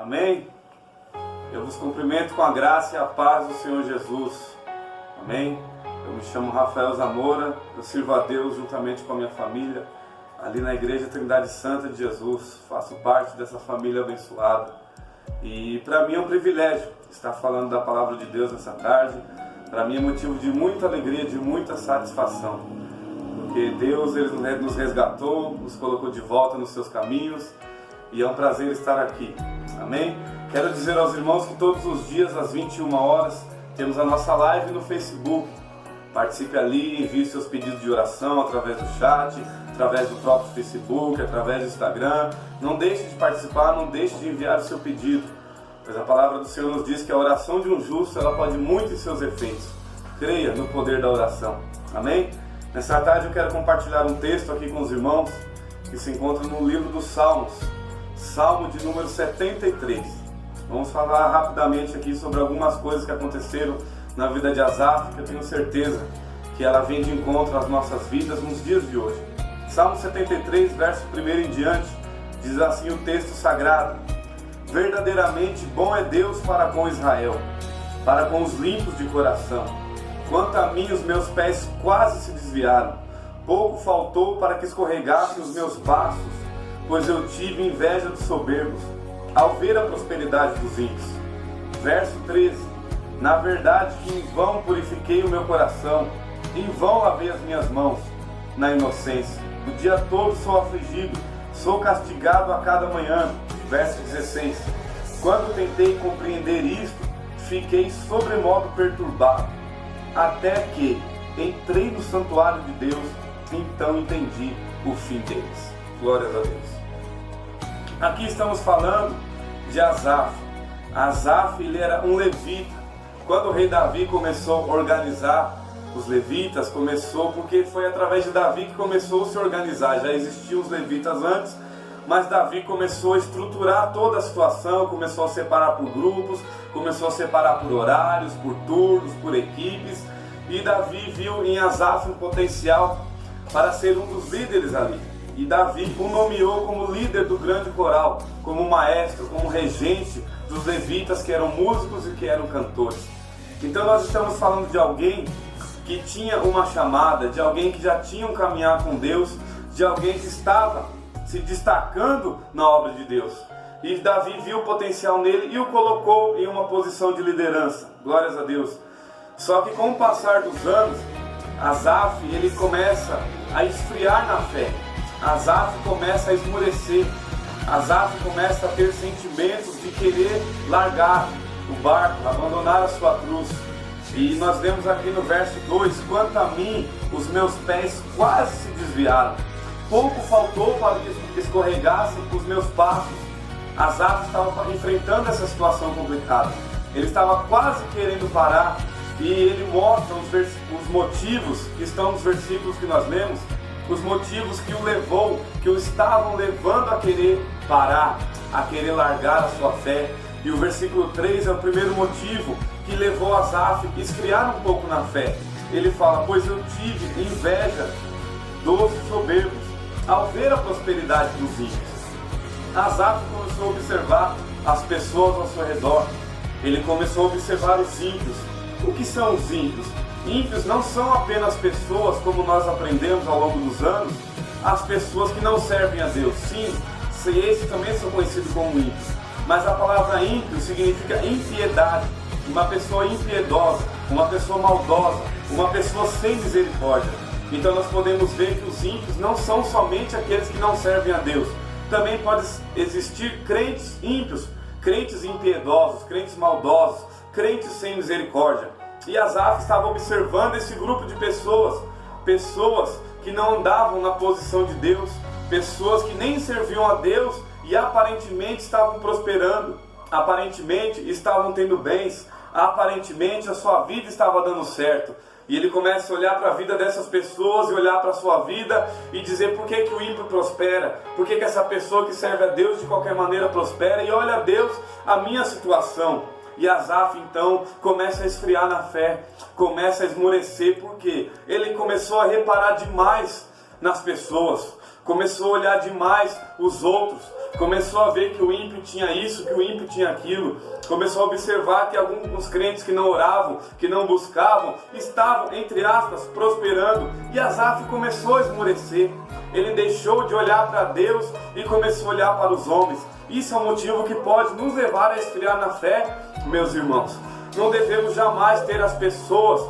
Amém? Eu vos cumprimento com a graça e a paz do Senhor Jesus. Amém? Eu me chamo Rafael Zamora, eu sirvo a Deus juntamente com a minha família, ali na Igreja Trindade Santa de Jesus. Faço parte dessa família abençoada. E para mim é um privilégio estar falando da palavra de Deus nessa tarde. Para mim é motivo de muita alegria, de muita satisfação. Porque Deus ele nos resgatou, nos colocou de volta nos seus caminhos. E é um prazer estar aqui. Amém? Quero dizer aos irmãos que todos os dias, às 21 horas, temos a nossa live no Facebook. Participe ali, envie seus pedidos de oração através do chat, através do próprio Facebook, através do Instagram. Não deixe de participar, não deixe de enviar o seu pedido. Pois a palavra do Senhor nos diz que a oração de um justo, ela pode muito em seus efeitos. Creia no poder da oração. Amém? Nessa tarde eu quero compartilhar um texto aqui com os irmãos, que se encontra no livro dos Salmos. Salmo de número 73. Vamos falar rapidamente aqui sobre algumas coisas que aconteceram na vida de Asaf, que eu tenho certeza que ela vem de encontro às nossas vidas nos dias de hoje. Salmo 73, verso 1 em diante, diz assim o texto sagrado: verdadeiramente bom é Deus para com Israel, para com os limpos de coração. Quanto a mim, os meus pés quase se desviaram, pouco faltou para que escorregassem os meus passos, pois eu tive inveja dos soberbos, ao ver a prosperidade dos ímpios. Verso 13: na verdade que em vão purifiquei o meu coração, em vão lavei as minhas mãos na inocência. O dia todo sou afligido, sou castigado a cada manhã. Verso 16: quando tentei compreender isto, fiquei sobremodo perturbado, até que entrei no santuário de Deus, então entendi o fim deles. Glórias a Deus. Aqui estamos falando de Asaf. Asaf, ele era um levita. Quando o rei Davi começou a organizar os levitas, começou porque foi através de Davi que começou a se organizar. Já existiam os levitas antes, mas Davi começou a estruturar toda a situação, começou a separar por grupos, começou a separar por horários, por turnos, por equipes. E Davi viu em Asaf um potencial para ser um dos líderes ali. E Davi o nomeou como líder do grande coral, como maestro, como regente dos levitas que eram músicos e que eram cantores. Então nós estamos falando de alguém que tinha uma chamada, de alguém que já tinha um caminhar com Deus, de alguém que estava se destacando na obra de Deus. E Davi viu o potencial nele e o colocou em uma posição de liderança. Glórias a Deus. Só que com o passar dos anos, Asaf ele começa a esfriar na fé. Asaf começa a esmorecer. Asaf começa a ter sentimentos de querer largar o barco, abandonar a sua cruz. E nós vemos aqui no verso 2: quanto a mim, os meus pés quase se desviaram, pouco faltou para que escorregassem os meus passos. Asaf estava enfrentando essa situação complicada. Ele estava quase querendo parar. E ele mostra os motivos que estão nos versículos que nós lemos, os motivos que o levou, que o estavam levando a querer parar, a querer largar a sua fé. E o versículo 3 é o primeiro motivo que levou Asaf a esfriar um pouco na fé. Ele fala: pois eu tive inveja dos soberbos, ao ver a prosperidade dos ímpios. Asaf começou a observar as pessoas ao seu redor. Ele começou a observar os ímpios. O que são os ímpios? Ímpios não são apenas pessoas, como nós aprendemos ao longo dos anos, as pessoas que não servem a Deus. Sim, esses também são conhecidos como ímpios. Mas a palavra ímpio significa impiedade. Uma pessoa impiedosa, uma pessoa maldosa, uma pessoa sem misericórdia. Então nós podemos ver que os ímpios não são somente aqueles que não servem a Deus. Também pode existir crentes ímpios, crentes impiedosos, crentes maldosos, crentes sem misericórdia. E Asaf estava observando esse grupo de pessoas, pessoas que não andavam na posição de Deus, pessoas que nem serviam a Deus e aparentemente estavam prosperando, aparentemente estavam tendo bens, aparentemente a sua vida estava dando certo. E ele começa a olhar para a vida dessas pessoas e olhar para a sua vida e dizer: por que o ímpio prospera? Por que essa pessoa que serve a Deus de qualquer maneira prospera? E olha a Deus, a minha situação. E Asaf então começa a esfriar na fé, começa a esmorecer, porque ele começou a reparar demais nas pessoas, começou a olhar demais os outros, começou a ver que o ímpio tinha isso, que o ímpio tinha aquilo, começou a observar que alguns crentes que não oravam, que não buscavam, estavam, entre aspas, prosperando, e Asaf começou a esmorecer. Ele deixou de olhar para Deus e começou a olhar para os homens. Isso é um motivo que pode nos levar a esfriar na fé, meus irmãos. Não devemos jamais ter as pessoas,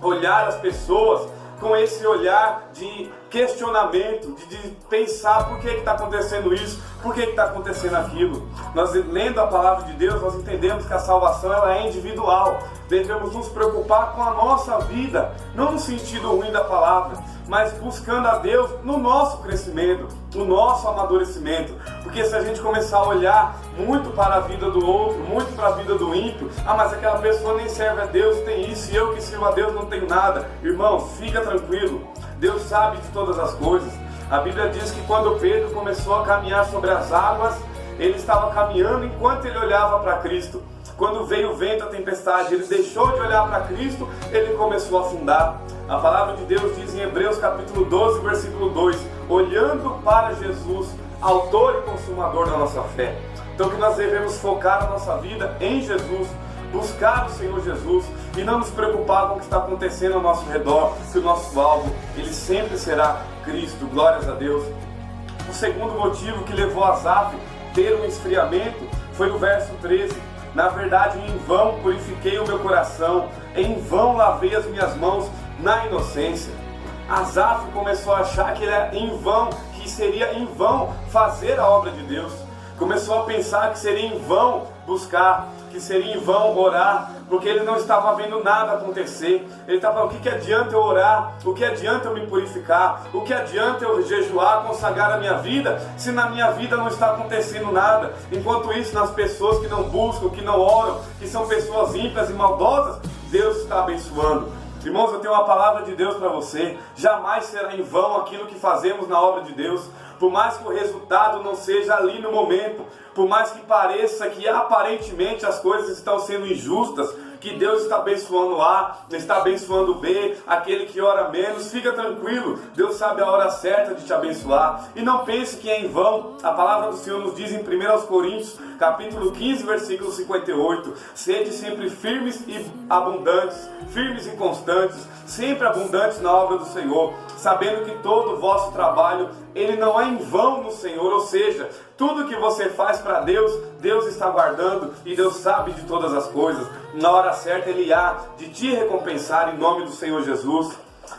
olhar as pessoas com esse olhar de questionamento, de pensar por que está acontecendo isso, por que está acontecendo aquilo. Nós, lendo a palavra de Deus, nós entendemos que a salvação ela é individual. Devemos nos preocupar com a nossa vida, não no sentido ruim da palavra, mas buscando a Deus no nosso crescimento, no nosso amadurecimento. Porque se a gente começar a olhar muito para a vida do outro, muito para a vida do ímpio, mas aquela pessoa nem serve a Deus, tem isso, e eu que sirvo a Deus não tenho nada. Irmão, fica tranquilo, Deus sabe de todas as coisas. A Bíblia diz que quando Pedro começou a caminhar sobre as águas, ele estava caminhando enquanto ele olhava para Cristo. Quando veio o vento, a tempestade, ele deixou de olhar para Cristo, ele começou a afundar. A palavra de Deus diz em Hebreus capítulo 12, versículo 2, olhando para Jesus, autor e consumador da nossa fé. Então que nós devemos focar a nossa vida em Jesus, buscar o Senhor Jesus e não nos preocupar com o que está acontecendo ao nosso redor, que o nosso alvo, ele sempre será Cristo, glórias a Deus. O segundo motivo que levou Asaf a ter um esfriamento foi no verso 13. Na verdade, em vão purifiquei o meu coração, em vão lavei as minhas mãos na inocência. Asaf começou a achar que era em vão, que seria em vão fazer a obra de Deus. Começou a pensar que seria em vão buscar, que seria em vão orar, porque ele não estava vendo nada acontecer. Ele estava falando, o que adianta eu orar? O que adianta eu me purificar? O que adianta eu jejuar, consagrar a minha vida, se na minha vida não está acontecendo nada? Enquanto isso, nas pessoas que não buscam, que não oram, que são pessoas ímpias e maldosas, Deus está abençoando. Irmãos, eu tenho uma palavra de Deus para você. Jamais será em vão aquilo que fazemos na obra de Deus. Por mais que o resultado não seja ali no momento, por mais que pareça que aparentemente as coisas estão sendo injustas, que Deus está abençoando A, está abençoando B, aquele que ora menos, fica tranquilo, Deus sabe a hora certa de te abençoar, e não pense que é em vão. A palavra do Senhor nos diz em 1 Coríntios, capítulo 15, versículo 58, sede sempre firmes e abundantes, firmes e constantes, sempre abundantes na obra do Senhor, sabendo que todo o vosso trabalho, ele não é em vão no Senhor, ou seja, tudo que você faz para Deus, Deus está guardando e Deus sabe de todas as coisas. Na hora certa Ele há de te recompensar em nome do Senhor Jesus.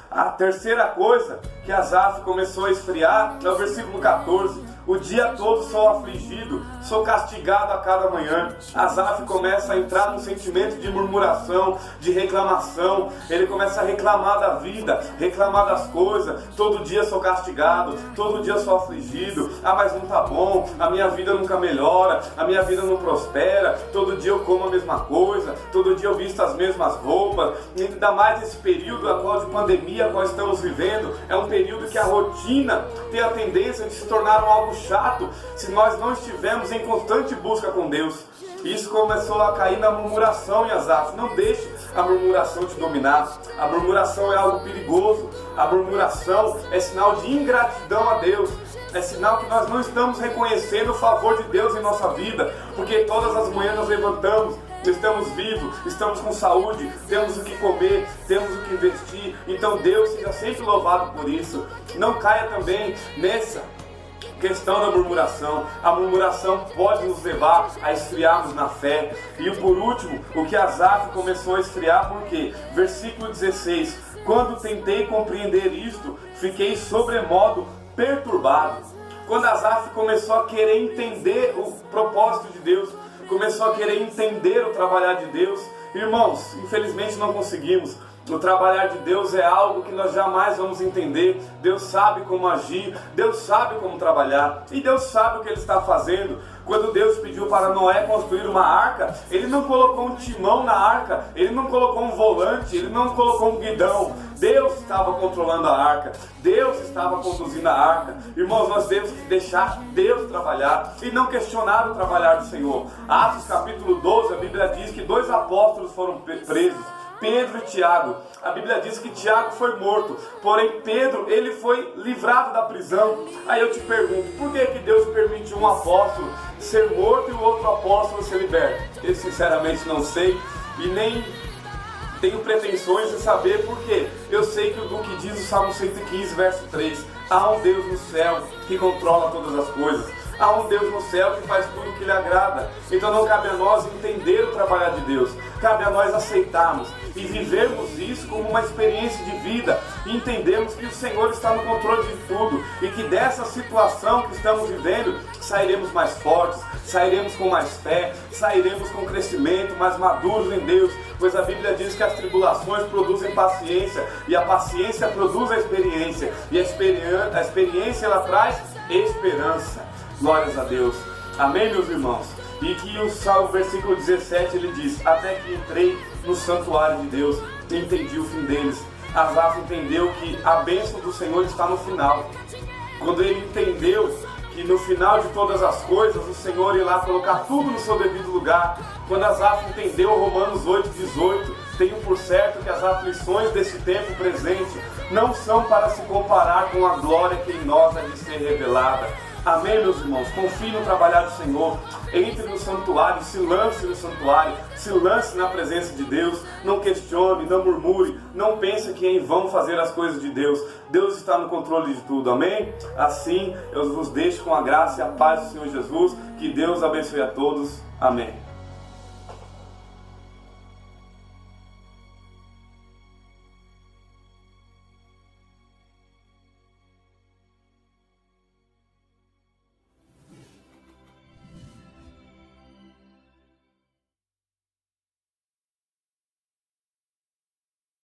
A terceira coisa que Asaf começou a esfriar é o versículo 14. O dia todo sou afligido, sou castigado a cada manhã. Asaf começa a entrar num sentimento de murmuração, de reclamação. Ele começa a reclamar da vida, reclamar das coisas. Todo dia sou castigado, todo dia sou afligido. Mas não tá bom, a minha vida nunca melhora, a minha vida não prospera. Todo dia eu como a mesma coisa, todo dia eu visto as mesmas roupas. E ainda mais esse período atual de pandemia que nós estamos vivendo, é um período que a rotina tem a tendência de se tornar algo chato se nós não estivermos em constante busca com Deus. Isso começou a cair na murmuração em Asaf. Não deixe a murmuração te dominar. A murmuração é algo perigoso. A murmuração é sinal de ingratidão a Deus. É sinal que nós não estamos reconhecendo o favor de Deus em nossa vida, porque todas as manhãs nós levantamos, estamos vivos, estamos com saúde, temos o que comer, temos o que vestir. Então Deus seja sempre louvado por isso. Não caia também nessa questão da murmuração. A murmuração pode nos levar a esfriarmos na fé. E por último, o que Asaf começou a esfriar, por quê? Versículo 16: quando tentei compreender isto, fiquei sobremodo perturbado. Quando Asaf começou a querer entender o propósito de Deus, começou a querer entender o trabalhar de Deus, irmãos, infelizmente não conseguimos. O trabalhar de Deus é algo que nós jamais vamos entender. Deus sabe como agir, Deus sabe como trabalhar, e Deus sabe o que Ele está fazendo. Quando Deus pediu para Noé construir uma arca, Ele não colocou um timão na arca, Ele não colocou um volante, Ele não colocou um guidão. Deus estava controlando a arca, Deus estava conduzindo a arca. Irmãos, nós temos que deixar Deus trabalhar e não questionar o trabalhar do Senhor. Atos capítulo 12, a Bíblia diz que 2 apóstolos foram presos. Pedro e Tiago. A Bíblia diz que Tiago foi morto, porém Pedro, ele foi livrado da prisão. Aí eu te pergunto, por que Deus permitiu um apóstolo ser morto e o outro apóstolo ser liberto? Eu sinceramente não sei e nem tenho pretensões de saber, porque eu sei que o que diz o Salmo 115, verso 3, há um Deus no céu que controla todas as coisas. Há um Deus no céu que faz tudo o que lhe agrada. Então não cabe a nós entender o trabalho de Deus. Cabe a nós aceitarmos e vivermos isso como uma experiência de vida. E entendermos que o Senhor está no controle de tudo. E que dessa situação que estamos vivendo, sairemos mais fortes, sairemos com mais fé, sairemos com crescimento, mais maduros em Deus. Pois a Bíblia diz que as tribulações produzem paciência. E a paciência produz a experiência. E a experiência ela traz esperança. Glórias a Deus. Amém, meus irmãos? E que o Salmo, versículo 17, ele diz: até que entrei no santuário de Deus, entendi o fim deles. Asaf entendeu que a bênção do Senhor está no final. Quando ele entendeu que no final de todas as coisas, o Senhor irá colocar tudo no seu devido lugar. Quando Asaf entendeu Romanos 8,18, tenho por certo que as aflições desse tempo presente não são para se comparar com a glória que em nós há de ser revelada. Amém, meus irmãos? Confie no trabalhar do Senhor. Entre no santuário, se lance no santuário, se lance na presença de Deus. Não questione, não murmure, não pense que é em vão fazer as coisas de Deus. Deus está no controle de tudo, amém? Assim, eu vos deixo com a graça e a paz do Senhor Jesus. Que Deus abençoe a todos. Amém.